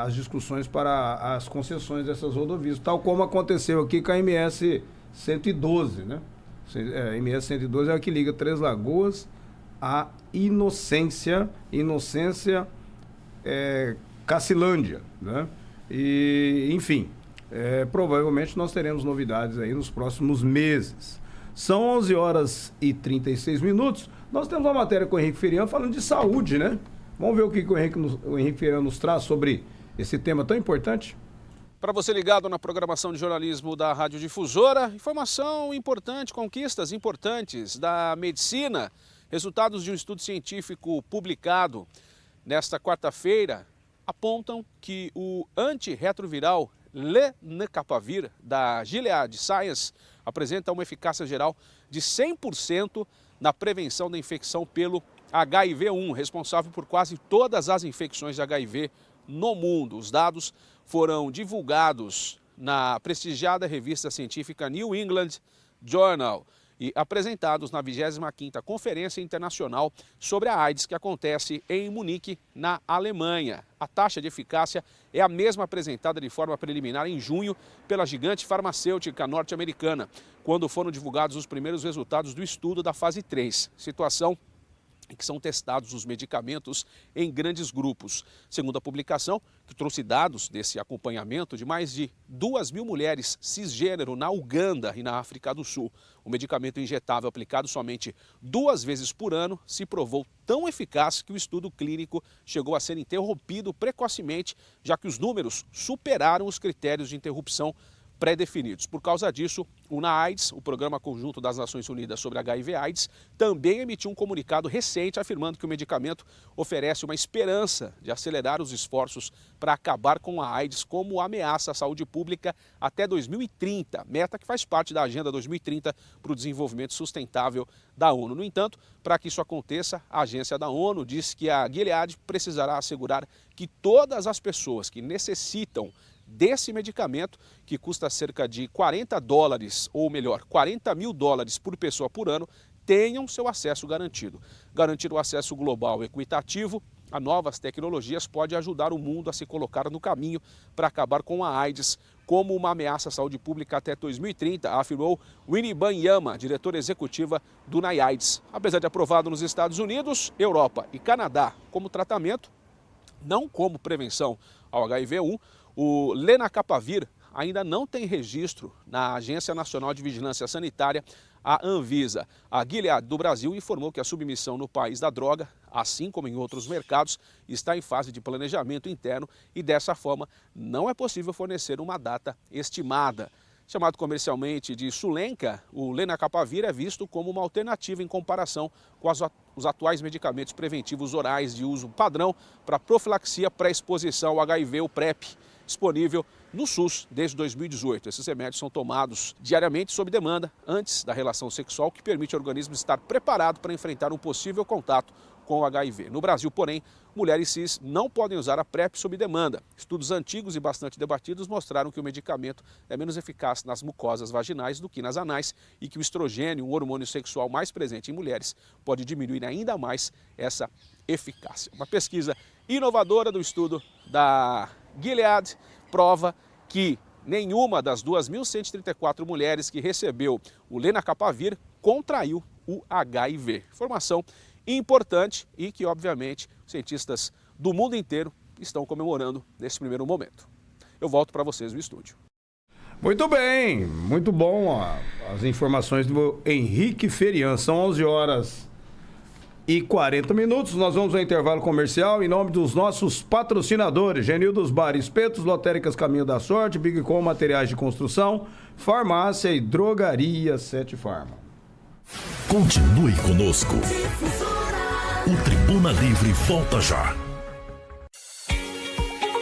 as discussões para as concessões dessas rodovias, tal como aconteceu aqui com a MS 112, né? A MS 112 é a que liga Três Lagoas a Inocência Cacilândia, né? E, enfim, provavelmente nós teremos novidades aí nos próximos meses. São 11 horas e 36 minutos. Nós temos uma matéria com o Henrique Ferian falando de saúde, né? Vamos ver o que o Henrique Ferian nos traz sobre esse tema tão importante. Para você ligado na programação de jornalismo da Rádio Difusora, informação importante, conquistas importantes da medicina, resultados de um estudo científico publicado nesta quarta-feira apontam que o antirretroviral Lenacapavir da Gilead Sciences apresenta uma eficácia geral de 100% na prevenção da infecção pelo HIV-1, responsável por quase todas as infecções de HIV no mundo. Os dados foram divulgados na prestigiada revista científica New England Journal e apresentados na 25ª Conferência Internacional sobre a AIDS, que acontece em Munique, na Alemanha. A taxa de eficácia é a mesma apresentada de forma preliminar em junho pela gigante farmacêutica norte-americana, quando foram divulgados os primeiros resultados do estudo da fase 3, situação em que são testados os medicamentos em grandes grupos. Segundo a publicação, que trouxe dados desse acompanhamento de mais de 2.000 mulheres cisgênero na Uganda e na África do Sul. O medicamento injetável aplicado somente 2 vezes por ano se provou tão eficaz que o estudo clínico chegou a ser interrompido precocemente, já que os números superaram os critérios de interrupção pré-definidos. Por causa disso, o UNAIDS, o Programa Conjunto das Nações Unidas sobre HIV/AIDS, também emitiu um comunicado recente afirmando que o medicamento oferece uma esperança de acelerar os esforços para acabar com a AIDS como ameaça à saúde pública até 2030, meta que faz parte da Agenda 2030 para o Desenvolvimento Sustentável da ONU. No entanto, para que isso aconteça, a agência da ONU diz que a Gilead precisará assegurar que todas as pessoas que necessitam desse medicamento, que custa cerca de $40, ou melhor, $40 mil por pessoa por ano, tenham seu acesso garantido. Garantir o acesso global equitativo a novas tecnologias pode ajudar o mundo a se colocar no caminho para acabar com a AIDS como uma ameaça à saúde pública até 2030, afirmou Winnie Banyama, diretora executiva do NIAIDS. Apesar de aprovado nos Estados Unidos, Europa e Canadá como tratamento, não como prevenção ao HIV-1, o Lenacapavir ainda não tem registro na Agência Nacional de Vigilância Sanitária, a Anvisa. A Gilead do Brasil informou que a submissão no país da droga, assim como em outros mercados, está em fase de planejamento interno e, dessa forma, não é possível fornecer uma data estimada. Chamado comercialmente de Sulenca, o lenacapavir é visto como uma alternativa em comparação com os atuais medicamentos preventivos orais de uso padrão para profilaxia pré-exposição ao HIV, o PrEP, disponível no SUS desde 2018. Esses remédios são tomados diariamente sob demanda antes da relação sexual, que permite ao organismo estar preparado para enfrentar um possível contato com o HIV. No Brasil, porém, mulheres cis não podem usar a PrEP sob demanda. Estudos antigos e bastante debatidos mostraram que o medicamento é menos eficaz nas mucosas vaginais do que nas anais e que o estrogênio, um hormônio sexual mais presente em mulheres, pode diminuir ainda mais essa eficácia. Uma pesquisa inovadora do estudo da Gilead prova que nenhuma das 2.134 mulheres que recebeu o lenacapavir contraiu o HIV. Informação importante e que, obviamente, cientistas do mundo inteiro estão comemorando nesse primeiro momento. Eu volto para vocês no estúdio. Muito bem, muito bom as informações do Henrique Ferian. São 11h40. Nós vamos ao intervalo comercial em nome dos nossos patrocinadores: Genildos Bar e Espetos, Lotéricas Caminho da Sorte, Big Com Materiais de Construção, Farmácia e Drogaria 7 Farma. Continue conosco. O Tribuna Livre volta já.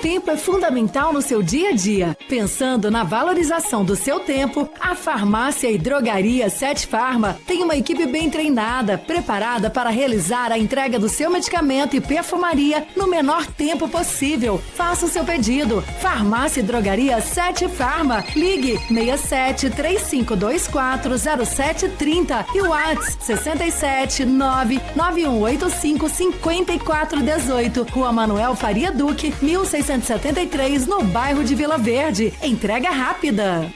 Tempo é fundamental no seu dia a dia. Pensando na valorização do seu tempo, a Farmácia e Drogaria 7 Farma tem uma equipe bem treinada, preparada para realizar a entrega do seu medicamento e perfumaria no menor tempo possível. Faça o seu pedido. Farmácia e Drogaria 7 Farma. Ligue 67 3524 0730 e o WhatsApp 67 99185 5418. Rua Manuel Faria Duque, 1673, no bairro de Vila Verde. Entrega rápida.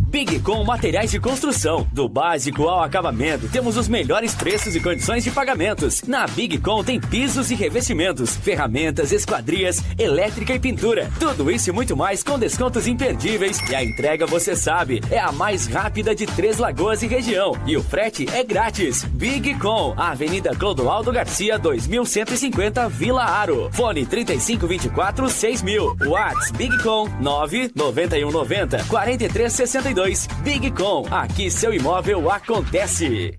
Big Com Materiais de Construção. Do básico ao acabamento, temos os melhores preços e condições de pagamentos. Na Big Com tem pisos e revestimentos, ferramentas, esquadrias, elétrica e pintura. Tudo isso e muito mais com descontos imperdíveis. E a entrega, você sabe, é a mais rápida de Três Lagoas e região. E o frete é grátis. Big Com, Avenida Clodoaldo Garcia, 2150, Vila Aro. Fone 3524-6000. Whats Big Com 99190-4362. Big Com, aqui seu imóvel acontece.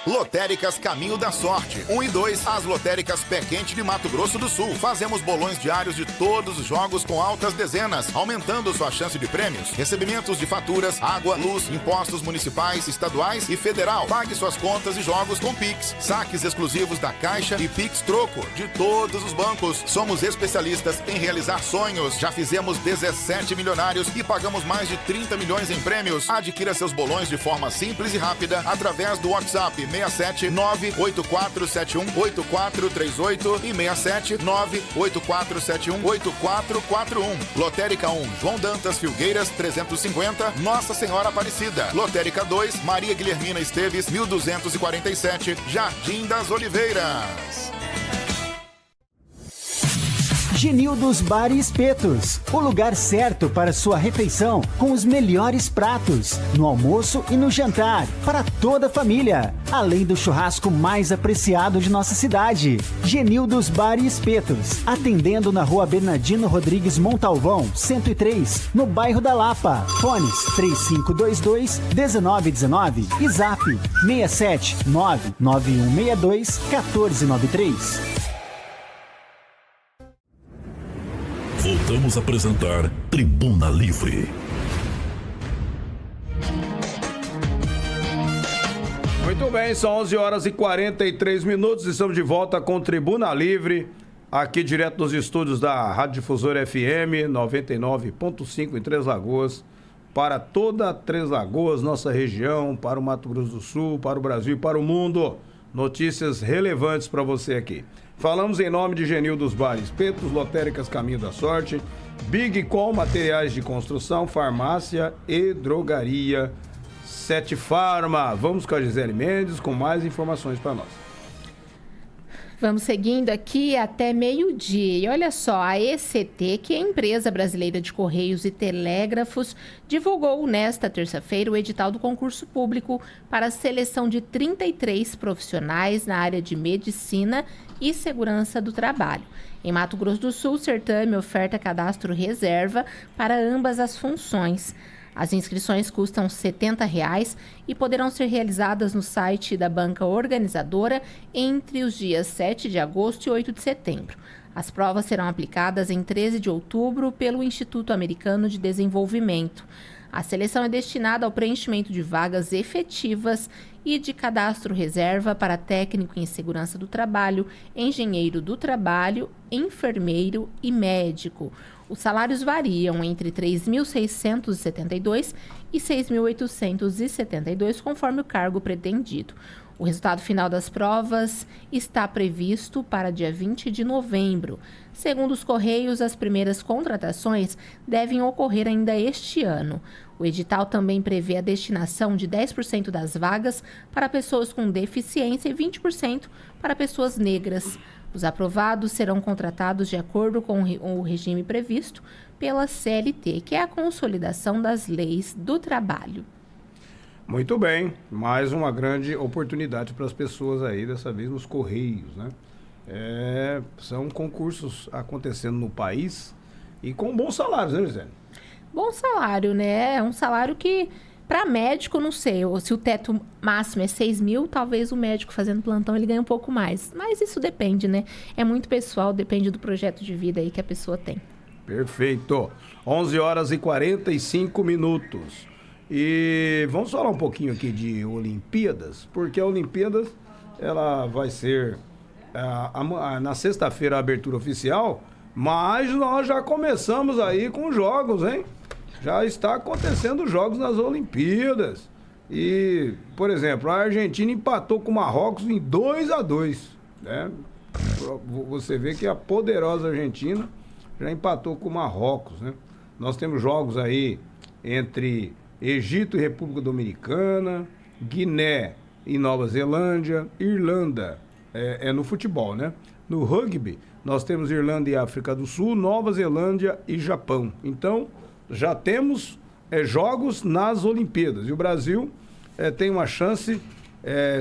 Lotéricas Caminho da Sorte, 1 e 2, as lotéricas Pé Quente de Mato Grosso do Sul. Fazemos bolões diários de todos os jogos com altas dezenas, aumentando sua chance de prêmios. Recebimentos de faturas, água, luz, impostos municipais, estaduais e federal. Pague suas contas e jogos com Pix. Saques exclusivos da Caixa e Pix Troco de todos os bancos. Somos especialistas em realizar sonhos. Já fizemos 17 milionários e pagamos mais de 30 milhões em prêmios. Adquira seus bolões de forma simples e rápida através do WhatsApp 67 98471 8438 e 67 98471 8441. Lotérica 1, João Dantas Filgueiras 350, Nossa Senhora Aparecida. Lotérica 2, Maria Guilhermina Esteves 1247, Jardim das Oliveiras. Genildos Bar e Espetos, o lugar certo para sua refeição com os melhores pratos, no almoço e no jantar, para toda a família, além do churrasco mais apreciado de nossa cidade. Genildos Bar e Espetos, atendendo na Rua Bernardino Rodrigues Montalvão, 103, no bairro da Lapa. Fones 3522-1919 e Zap 67 99162 1493. Voltamos a apresentar Tribuna Livre. Muito bem, são 11h43. Estamos de volta com Tribuna Livre, aqui direto dos estúdios da Rádio Difusora FM 99.5 em Três Lagoas, para toda Três Lagoas, nossa região, para o Mato Grosso do Sul, para o Brasil e para o mundo. Notícias relevantes para você aqui. Falamos em nome de Genildos Bar e Espetos, Lotéricas Caminho da Sorte, Big Com Materiais de Construção, Farmácia e Drogaria 7 Farma. Vamos com a Gisele Mendes com mais informações para nós. Vamos seguindo aqui até meio-dia. E olha só, a ECT, que é a Empresa Brasileira de Correios e Telégrafos, divulgou nesta terça-feira o edital do concurso público para a seleção de 33 profissionais na área de medicina e segurança do trabalho. Em Mato Grosso do Sul, o certame oferta cadastro reserva para ambas as funções. As inscrições custam R$ 70,00 e poderão ser realizadas no site da banca organizadora entre os dias 7 de agosto e 8 de setembro. As provas serão aplicadas em 13 de outubro pelo Instituto Americano de Desenvolvimento. A seleção é destinada ao preenchimento de vagas efetivas e de cadastro reserva para técnico em segurança do trabalho, engenheiro do trabalho, enfermeiro e médico. Os salários variam entre R$ 3.672 e R$ 6.872, conforme o cargo pretendido. O resultado final das provas está previsto para dia 20 de novembro. Segundo os Correios, as primeiras contratações devem ocorrer ainda este ano. O edital também prevê a destinação de 10% das vagas para pessoas com deficiência e 20% para pessoas negras. Os aprovados serão contratados de acordo com o regime previsto pela CLT, que é a Consolidação das Leis do Trabalho. Muito bem, mais uma grande oportunidade para as pessoas aí, dessa vez nos Correios, né? São concursos acontecendo no país e com bons salários, né, Gisele? Bom salário, né? É um salário que, para médico, não sei, se o teto máximo é 6 mil, talvez o médico fazendo plantão ele ganhe um pouco mais. Mas isso depende, né? É muito pessoal, depende do projeto de vida aí que a pessoa tem. Perfeito. 11h45. E vamos falar um pouquinho aqui de Olimpíadas, porque a Olimpíadas, ela vai ser na sexta-feira a abertura oficial, mas nós já começamos aí com jogos, hein? Já está acontecendo jogos nas Olimpíadas. E, por exemplo, a Argentina empatou com o Marrocos em 2-2, né? Você vê que a poderosa Argentina já empatou com o Marrocos, né? Nós temos jogos aí entre Egito e República Dominicana, Guiné e Nova Zelândia, Irlanda, no futebol, né? No rugby, nós temos Irlanda e África do Sul, Nova Zelândia e Japão. Então, já temos jogos nas Olimpíadas. E o Brasil tem uma chance,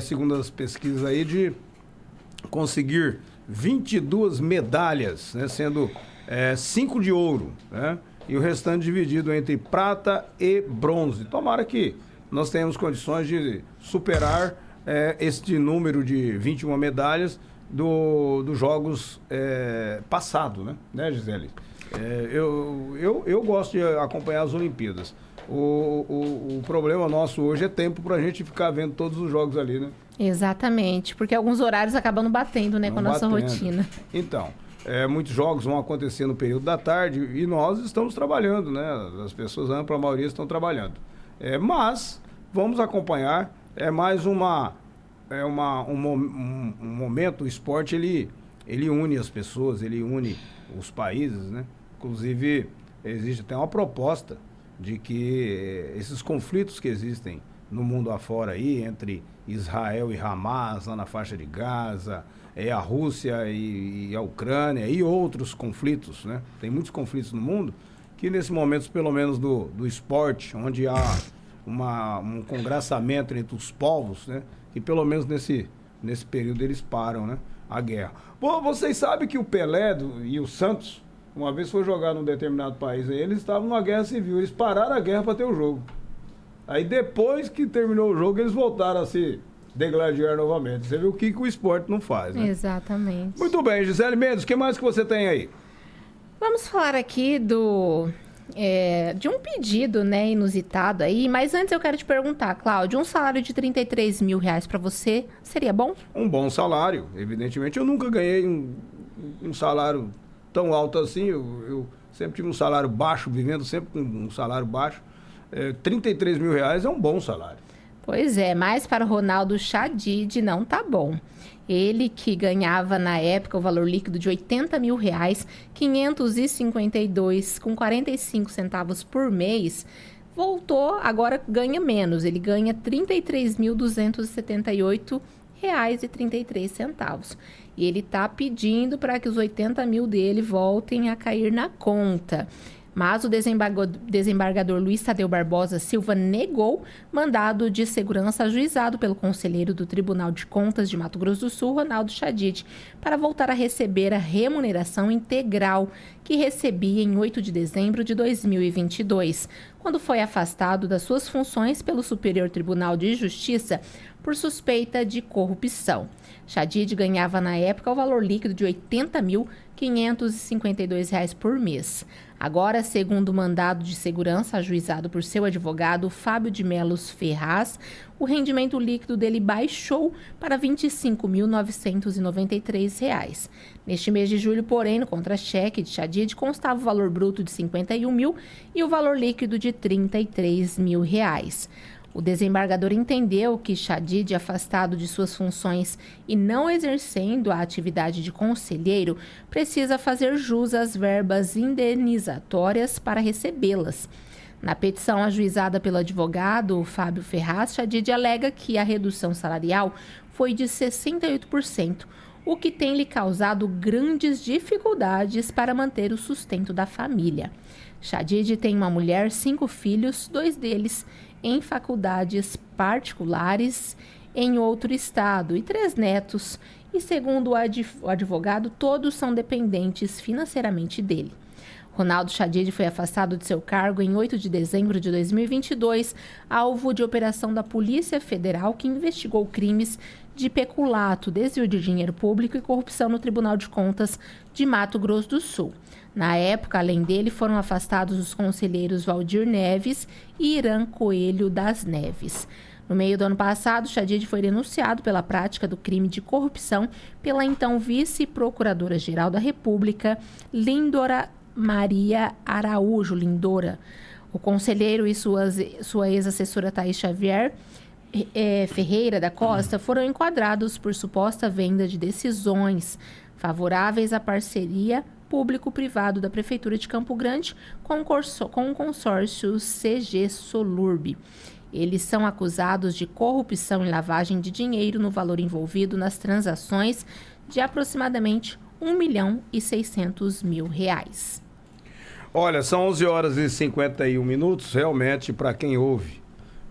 segundo as pesquisas aí, de conseguir 22 medalhas, né? Sendo 5 de ouro, né? E o restante dividido entre prata e bronze. Tomara que nós tenhamos condições de superar este número de 21 medalhas dos jogos passados, né, Gisele? Eu gosto de acompanhar as Olimpíadas. O problema nosso hoje é tempo pra gente ficar vendo todos os jogos ali, né? Exatamente, porque alguns horários acabam não batendo, né, com a nossa rotina. Então, muitos jogos vão acontecer no período da tarde e nós estamos trabalhando, né? As pessoas, a ampla maioria, estão trabalhando. Mas vamos acompanhar. É mais um momento. O esporte ele une as pessoas, ele une os países, né? Inclusive, existe até uma proposta de que esses conflitos que existem no mundo afora aí, entre Israel e Hamas, lá na faixa de Gaza, a Rússia e a Ucrânia e outros conflitos, né? Tem muitos conflitos no mundo que nesse momento, pelo menos do esporte, onde há um congraçamento entre os povos, né? E pelo menos nesse período eles param, né? A guerra. Bom, vocês sabem que o Pelé e o Santos, uma vez foi jogar num determinado país, aí eles estavam numa guerra civil, eles pararam a guerra para ter o jogo. Aí depois que terminou o jogo, eles voltaram a se degladiar novamente. Você viu o que o esporte não faz, né? Exatamente. Muito bem, Gisele Mendes, o que mais que você tem aí? Vamos falar aqui de um pedido, né, inusitado aí, mas antes eu quero te perguntar, Cláudio, um salário de R$33 mil para você seria bom? Um bom salário, evidentemente. Eu nunca ganhei um salário tão alto assim, eu sempre tive um salário baixo, vivendo sempre com um salário baixo. R$33 mil é um bom salário. Pois é, mas para o Ronaldo Chadid não tá bom. Ele que ganhava na época o valor líquido de R$80 mil, 552,45 centavos por mês, voltou, agora ganha menos. Ele ganha R$33.278 R$1.000,33. E ele está pedindo para que os 80 mil dele voltem a cair na conta. Mas o desembargador Luiz Tadeu Barbosa Silva negou mandado de segurança ajuizado pelo conselheiro do Tribunal de Contas de Mato Grosso do Sul, Ronaldo Chadid, para voltar a receber a remuneração integral que recebia em 8 de dezembro de 2022, quando foi afastado das suas funções pelo Superior Tribunal de Justiça por suspeita de corrupção. Chadid ganhava na época o valor líquido de R$ 80.552 por mês. Agora, segundo o mandado de segurança ajuizado por seu advogado Fábio de Melos Ferraz, o rendimento líquido dele baixou para R$ 25.993. Neste mês de julho, porém, no contra-cheque de Chadid constava o valor bruto de R$ 51 mil e o valor líquido de R$ 33 mil. O desembargador entendeu que Chadid, afastado de suas funções e não exercendo a atividade de conselheiro, precisa fazer jus às verbas indenizatórias para recebê-las. Na petição ajuizada pelo advogado Fábio Ferraz, Chadid alega que a redução salarial foi de 68%, o que tem lhe causado grandes dificuldades para manter o sustento da família. Chadid tem uma mulher, 5 filhos, 2 deles em faculdades particulares em outro estado e 3 netos. E segundo o advogado, todos são dependentes financeiramente dele. Ronaldo Chadid foi afastado de seu cargo em 8 de dezembro de 2022, alvo de operação da Polícia Federal que investigou crimes de peculato, desvio de dinheiro público e corrupção no Tribunal de Contas de Mato Grosso do Sul. Na época, além dele, foram afastados os conselheiros Valdir Neves e Irã Coelho das Neves. No meio do ano passado, Chadid foi denunciado pela prática do crime de corrupção pela então vice-procuradora-geral da República, Lindora Maria Araújo Lindora. O conselheiro e sua ex-assessora Thaís Xavier Ferreira da Costa foram enquadrados por suposta venda de decisões favoráveis à parceria público-privado da Prefeitura de Campo Grande com o consórcio CG Solurb. Eles são acusados de corrupção e lavagem de dinheiro no valor envolvido nas transações de aproximadamente R$1.600.000. Olha, são 11h51, realmente, para quem ouve,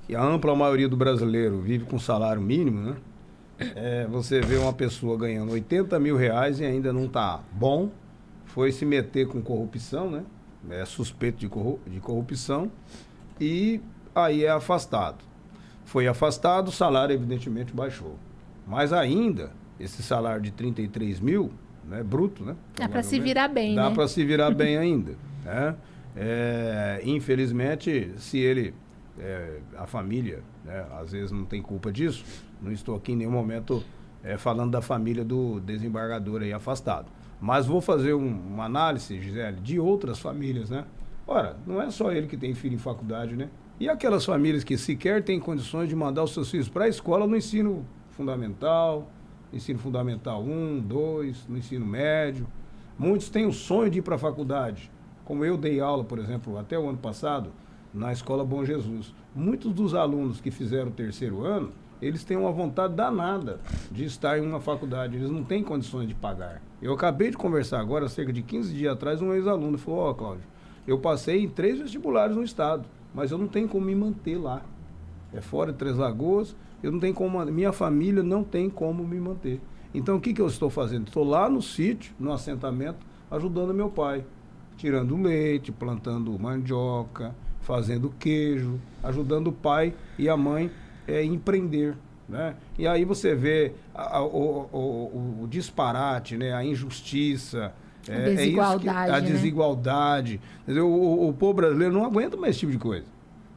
e a ampla maioria do brasileiro vive com salário mínimo, né? Você vê uma pessoa ganhando R$80 mil e ainda não está bom, foi se meter com corrupção, né? É suspeito de corrupção e aí é afastado. Foi afastado, o salário evidentemente baixou. Mas ainda, esse salário de 33 mil, né, bruto, né? Dá para se virar bem, Dá né? para se virar bem ainda, né? Infelizmente, se ele, a família, né, às vezes não tem culpa disso, não estou aqui em nenhum momento falando da família do desembargador aí afastado. Mas vou fazer uma análise, Gisele, de outras famílias, né? Ora, não é só ele que tem filho em faculdade, né? E aquelas famílias que sequer têm condições de mandar os seus filhos para a escola no ensino fundamental 1, 2, no ensino médio. Muitos têm o sonho de ir para a faculdade. Como eu dei aula, por exemplo, até o ano passado, na Escola Bom Jesus. Muitos dos alunos que fizeram o 3º ano, eles têm uma vontade danada de estar em uma faculdade. Eles não têm condições de pagar. Eu acabei de conversar agora, cerca de 15 dias atrás, um ex-aluno falou: Cláudio, eu passei em 3 vestibulares no estado, mas eu não tenho como me manter lá. É fora de Três Lagoas, eu não tenho como, minha família não tem como me manter. Então, o que eu estou fazendo? Estou lá no sítio, no assentamento, ajudando meu pai, tirando leite, plantando mandioca, fazendo queijo, ajudando o pai e a mãe a empreender, né? E aí você vê o disparate, né? A injustiça, a desigualdade. Né? O povo brasileiro não aguenta mais esse tipo de coisa,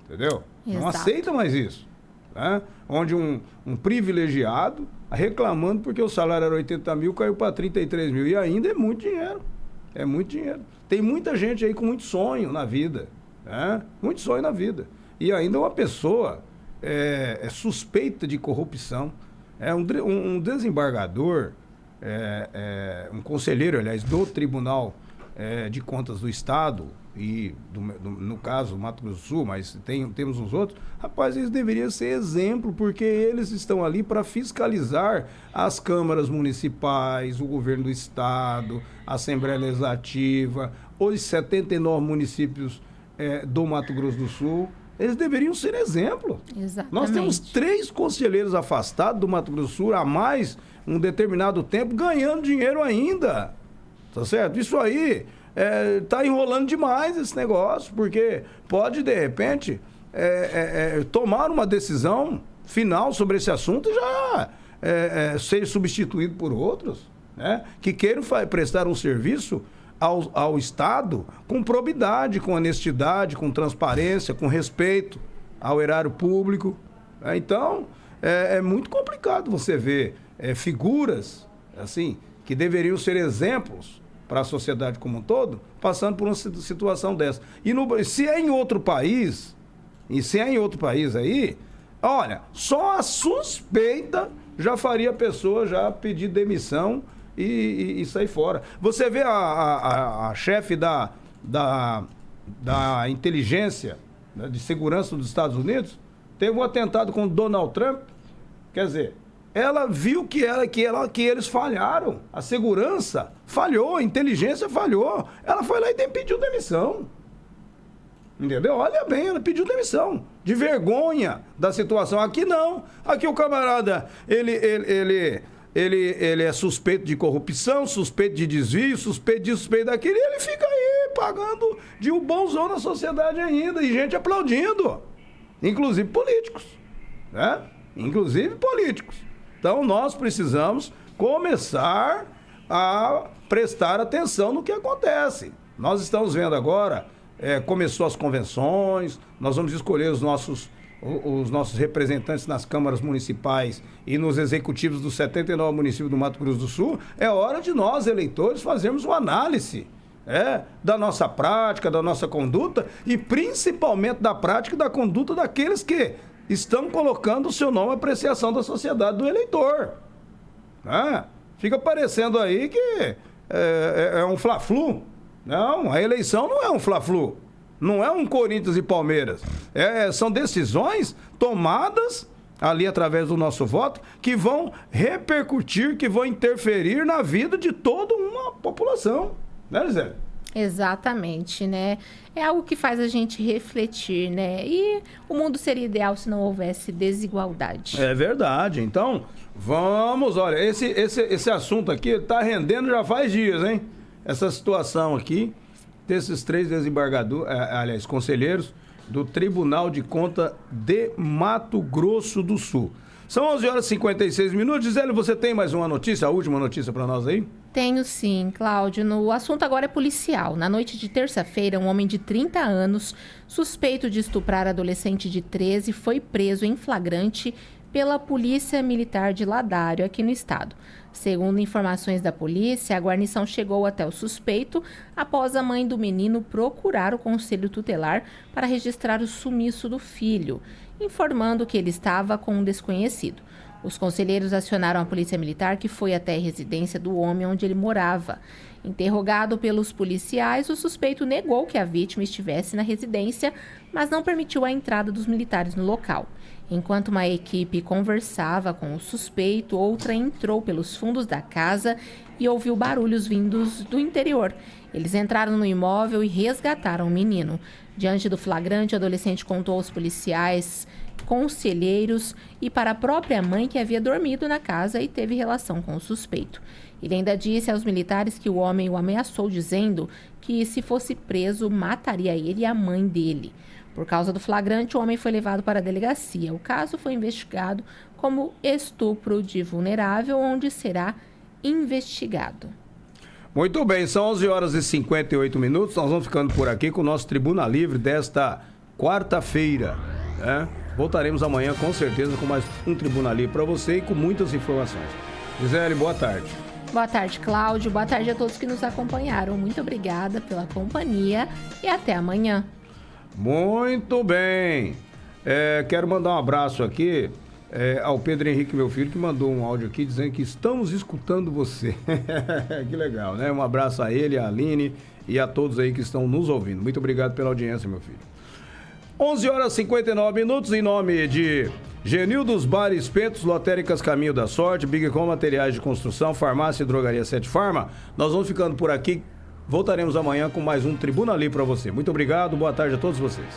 entendeu? Exato. Não aceita mais isso, né? Onde um privilegiado reclamando porque o salário era 80 mil, caiu para 33 mil, e ainda é muito dinheiro, Tem muita gente aí com muito sonho na vida, né? Muito sonho na vida, e ainda uma pessoa é suspeita de corrupção, um desembargador, um conselheiro, aliás, do Tribunal de Contas do Estado, e no caso Mato Grosso do Sul, mas temos uns outros, rapaz, eles deveriam ser exemplo, porque eles estão ali para fiscalizar as câmaras municipais, o governo do estado, a Assembleia Legislativa, os 79 municípios do Mato Grosso do Sul. Eles deveriam ser exemplo. Exatamente. Nós temos 3 conselheiros afastados do Mato Grosso do Sul há mais um determinado tempo, ganhando dinheiro ainda. Tá certo? Isso aí tá enrolando demais esse negócio, porque pode, de repente, tomar uma decisão final sobre esse assunto e já ser substituído por outros, né? Que queiram prestar um serviço ao Estado com probidade, com honestidade, com transparência, com respeito ao erário público. Então, é muito complicado você ver figuras assim que deveriam ser exemplos para a sociedade como um todo, passando por uma situação dessa. E se é em outro país, aí, olha, só a suspeita já faria a pessoa já pedir demissão e sair fora. Você vê a chefe da inteligência, né, de segurança dos Estados Unidos, teve um atentado com o Donald Trump. Quer dizer, ela viu que eles falharam. A segurança falhou, a inteligência falhou. Ela foi lá e pediu demissão. Entendeu? Olha bem, ela pediu demissão. De vergonha da situação. Aqui não. Aqui o camarada, ele é suspeito de corrupção, suspeito de desvio, suspeito disso, suspeito daquilo, e ele fica aí pagando de um bonzão na sociedade ainda, e gente aplaudindo. Inclusive políticos, né? Inclusive políticos. Então nós precisamos começar a prestar atenção no que acontece. Nós estamos vendo agora, começou as convenções, nós vamos escolher os nossos representantes nas câmaras municipais e nos executivos dos 79 municípios do Mato Grosso do Sul. É hora de nós, eleitores, fazermos uma análise da nossa prática, da nossa conduta e principalmente da prática e da conduta daqueles que estão colocando o seu nome à apreciação da sociedade do eleitor. Fica parecendo aí que é um fla-flu. Não, a eleição não é um fla-flu. Não é um Corinthians e Palmeiras. São decisões tomadas ali através do nosso voto que vão repercutir, que vão interferir na vida de toda uma população. Né, Gisele? Exatamente, né? É algo que faz a gente refletir, né? E o mundo seria ideal se não houvesse desigualdade. É verdade. Então, vamos, olha, esse assunto aqui está rendendo já faz dias, hein? Essa situação aqui desses 3 desembargadores, conselheiros do Tribunal de Contas de Mato Grosso do Sul. São 11h56. Gisele, você tem mais uma notícia, a última notícia para nós aí? Tenho sim, Cláudio. O assunto agora é policial. Na noite de terça-feira, um homem de 30 anos, suspeito de estuprar adolescente de 13, foi preso em flagrante pela Polícia Militar de Ladário, aqui no estado. Segundo informações da polícia, a guarnição chegou até o suspeito após a mãe do menino procurar o conselho tutelar para registrar o sumiço do filho, informando que ele estava com um desconhecido. Os conselheiros acionaram a polícia militar, que foi até a residência do homem onde ele morava. Interrogado pelos policiais, o suspeito negou que a vítima estivesse na residência, mas não permitiu a entrada dos militares no local. Enquanto uma equipe conversava com o suspeito, outra entrou pelos fundos da casa e ouviu barulhos vindos do interior. Eles entraram no imóvel e resgataram o menino. Diante do flagrante, o adolescente contou aos policiais, conselheiros e para a própria mãe que havia dormido na casa e teve relação com o suspeito. Ele ainda disse aos militares que o homem o ameaçou, dizendo que, se fosse preso, mataria ele e a mãe dele. Por causa do flagrante, o homem foi levado para a delegacia. O caso foi investigado como estupro de vulnerável, onde será investigado. Muito bem, são 11h58. Nós vamos ficando por aqui com o nosso Tribuna Livre desta quarta-feira, né? Voltaremos amanhã, com certeza, com mais um Tribuna Livre para você e com muitas informações. Gisele, boa tarde. Boa tarde, Cláudio. Boa tarde a todos que nos acompanharam. Muito obrigada pela companhia e até amanhã. Muito bem. Quero mandar um abraço aqui ao Pedro Henrique, meu filho, que mandou um áudio aqui dizendo que estamos escutando você. Que legal, né? Um abraço a ele, a Aline e a todos aí que estão nos ouvindo. Muito obrigado pela audiência, meu filho. 11h59, em nome de Genil dos Bar e Espetos, Lotéricas Caminho da Sorte, Big Com Materiais de Construção, Farmácia e Drogaria 7 Farma. Nós vamos ficando por aqui. Voltaremos amanhã com mais um Tribuna Ali para você. Muito obrigado, boa tarde a todos vocês.